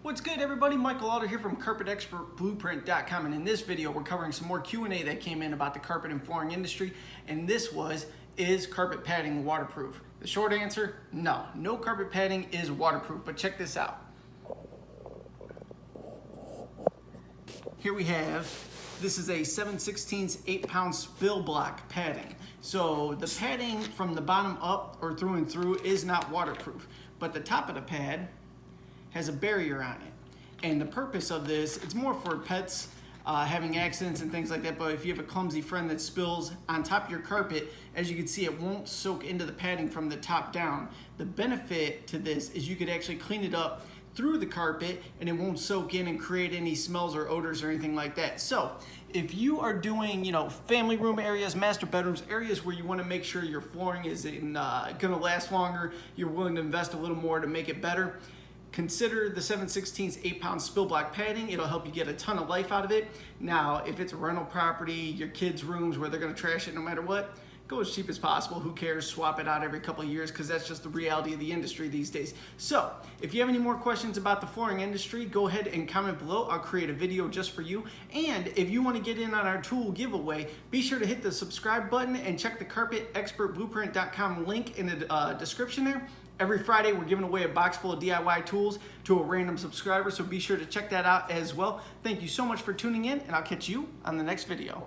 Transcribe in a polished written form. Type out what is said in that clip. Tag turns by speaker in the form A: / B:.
A: What's good, everybody? Michael Alder here from CarpetExpertBlueprint.com, and in this video we're covering some more Q&A that came in about the carpet and flooring industry, and this was, is carpet padding waterproof? The short answer, no. No carpet padding is waterproof, but check this out. Here we have, this is a 7/16 8-pound spill block padding. So the padding from the bottom up or through and through is not waterproof, but the top of the pad has a barrier on it. And the purpose of this, it's more for pets having accidents and things like that, but if you have a clumsy friend that spills on top of your carpet, as you can see, it won't soak into the padding from the top down. The benefit to this is you could actually clean it up through the carpet and it won't soak in and create any smells or odors or anything like that. So if you are doing, family room areas, master bedrooms, areas where you want to make sure your flooring is gonna last longer, you're willing to invest a little more to make it better, consider the 7/16 8-pound spill block padding. It'll help you get a ton of life out of it. Now, if it's a rental property, your kids' rooms where they're gonna trash it no matter what, go as cheap as possible. Who cares? Swap it out every couple of years, because that's just the reality of the industry these days. So if you have any more questions about the flooring industry, go ahead and comment below. I'll create a video just for you. And if you want to get in on our tool giveaway, be sure to hit the subscribe button and check the CarpetExpertBlueprint.com link in the description there. Every Friday, we're giving away a box full of DIY tools to a random subscriber, so be sure to check that out as well. Thank you so much for tuning in, and I'll catch you on the next video.